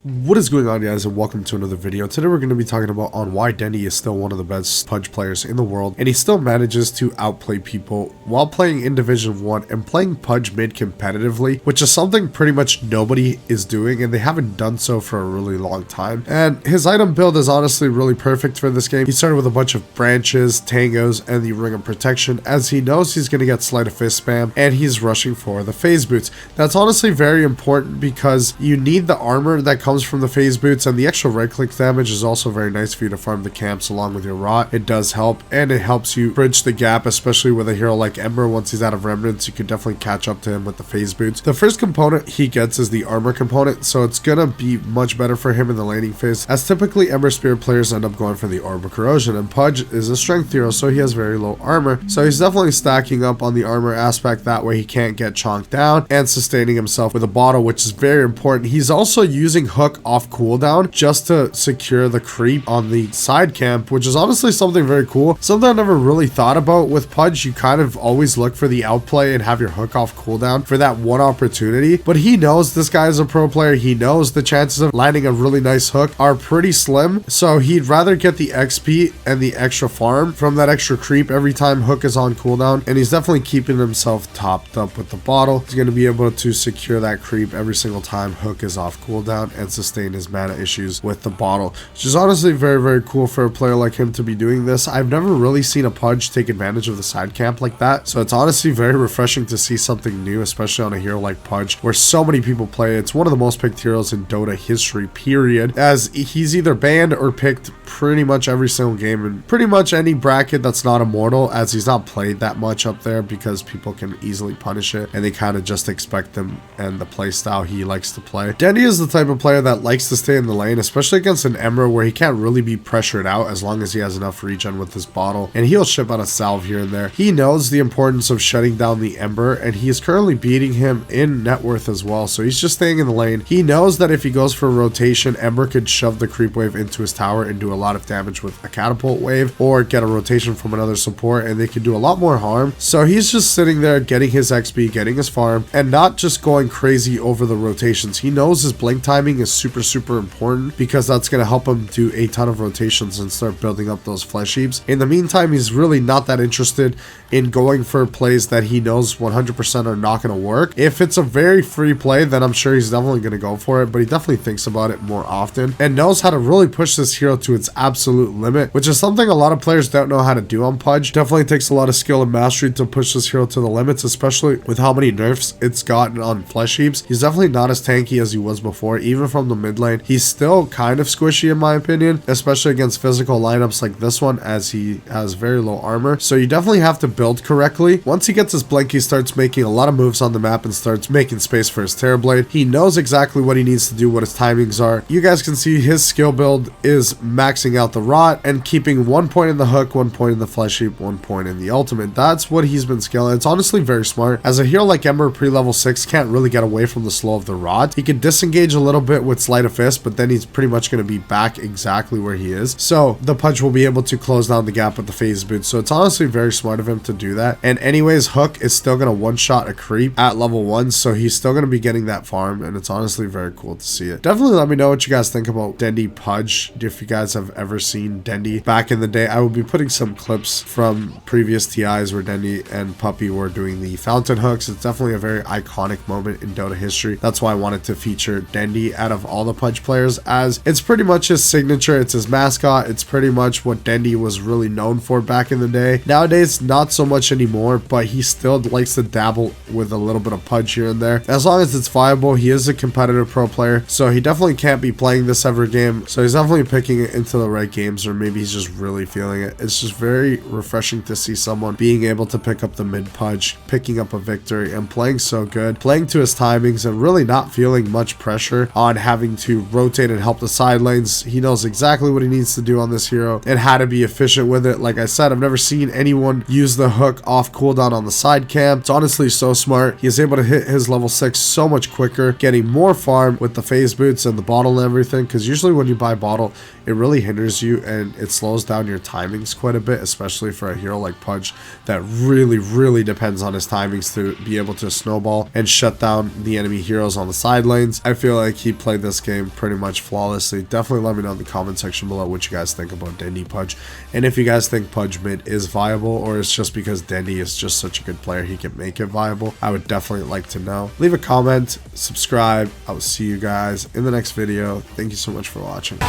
What is going on, guys, and welcome to another video. Today we're going to be talking about on why DENDI is still one of the best Pudge players in the world, and he still manages to outplay people while playing in Division 1 and playing Pudge mid competitively, which is something pretty much nobody is doing, and they haven't done so for a really long time. And his item build is honestly really perfect for this game. He started with a bunch of branches, tangos, and the ring of protection, as he knows he's going to get sleight of fist spam, and he's rushing for the phase boots. That's honestly very important because you need the armor that comes from the phase boots, and the extra right click damage is also very nice for you to farm the camps along with your rot. It does help, and it helps you bridge the gap, especially with a hero like Ember. Once he's out of remnants, you can definitely catch up to him with the phase boots. The first component he gets is the armor component, so it's gonna be much better for him in the laning phase, as typically Ember Spirit players end up going for the armor corrosion, and Pudge is a strength hero, so he has very low armor, so he's definitely stacking up on the armor aspect. That way he can't get chonked down, and sustaining himself with a bottle, which is very important. He's also using hook off cooldown just to secure the creep on the side camp, which is honestly something very cool. Something I never really thought about with Pudge. You kind of always look for the outplay and have your hook off cooldown for that one opportunity, but he knows this guy is a pro player. He knows the chances of landing a really nice hook are pretty slim, so he'd rather get the XP and the extra farm from that extra creep every time hook is on cooldown, and he's definitely keeping himself topped up with the bottle. He's going to be able to secure that creep every single time hook is off cooldown and sustain his mana issues with the bottle, which is honestly very cool for a player like him to be doing this. I've never really seen a Pudge take advantage of the side camp like that, so it's honestly very refreshing to see something new, especially on a hero like Pudge where so many people play. It's one of the most picked heroes in Dota history, period, as he's either banned or picked pretty much every single game in pretty much any bracket that's not immortal, as he's not played that much up there because people can easily punish it and they kind of just expect him and the play style he likes to play. DENDI is the type of player that likes to stay in the lane, especially against an Ember where he can't really be pressured out as long as he has enough regen with his bottle, and he'll ship out a salve here and there. He knows the importance of shutting down the Ember, and he is currently beating him in net worth as well, so he's just staying in the lane. He knows that if he goes for a rotation, Ember could shove the creep wave into his tower and do a lot of damage with a catapult wave, or get a rotation from another support and they could do a lot more harm. So he's just sitting there getting his XP, getting his farm, and not just going crazy over the rotations. He knows his blink timing is super important because that's going to help him do a ton of rotations and start building up those flesh heaps. In the meantime, he's really not that interested in going for plays that he knows 100% are not going to work. If it's a very free play, then I'm sure he's definitely going to go for it, but he definitely thinks about it more often and knows how to really push this hero to its absolute limit, which is something a lot of players don't know how to do on Pudge. Definitely takes a lot of skill and mastery to push this hero to the limits, especially with how many nerfs it's gotten on flesh heaps. He's definitely not as tanky as he was before. Even from the mid lane, he's still kind of squishy in my opinion, especially against physical lineups like this one, as he has very low armor. So you definitely have to build correctly. Once he gets his blink, he starts making a lot of moves on the map and starts making space for his Terrorblade. He knows exactly what he needs to do, what his timings are. You guys can see his skill build is maxing out the rot and keeping 1 point in the hook, 1 point in the flesh heap, 1 point in the ultimate. That's what he's been scaling. It's honestly very smart. As a hero like Ember pre-level 6 can't really get away from the slow of the rot. He can disengage a little bit with sleight of fist, but then he's pretty much going to be back exactly where he is. So the Pudge will be able to close down the gap with the phase boot. So it's honestly very smart of him to do that. And anyways, hook is still going to one-shot a creep at level 1, so he's still going to be getting that farm, and it's honestly very cool to see it. Definitely let me know what you guys think about DENDI Pudge. If you guys have ever seen DENDI back in the day, I will be putting some clips from previous TIs where DENDI and Puppy were doing the fountain hooks. It's definitely a very iconic moment in Dota history. That's why I wanted to feature DENDI out of all the Pudge players, as it's pretty much his signature, it's his mascot, it's pretty much what DENDI was really known for back in the day. Nowadays, not so much anymore, but he still likes to dabble with a little bit of Pudge here and there. As long as it's viable, he is a competitive pro player, so he definitely can't be playing this every game, so he's definitely picking it into the right games, or maybe he's just really feeling it. It's just very refreshing to see someone being able to pick up the mid Pudge, picking up a victory, and playing so good, playing to his timings, and really not feeling much pressure on having to rotate and help the side lanes. He knows exactly what he needs to do on this hero and how to be efficient with it. Like I said, I've never seen anyone use the hook off cooldown on the side camp. It's honestly so smart. He is able to hit his level 6 so much quicker, getting more farm with the phase boots and the bottle and everything, because usually when you buy bottle, it really hinders you and it slows down your timings quite a bit, especially for a hero like Pudge that really depends on his timings to be able to snowball and shut down the enemy heroes on the side lanes. I feel like he plays played this game pretty much flawlessly. Definitely let me know in the comment section below what you guys think about DENDI Pudge, and if you guys think Pudge mid is viable, or it's just because DENDI is just such a good player he can make it viable. I would definitely like to know. Leave a comment, subscribe. I will see you guys in the next video. Thank you so much for watching.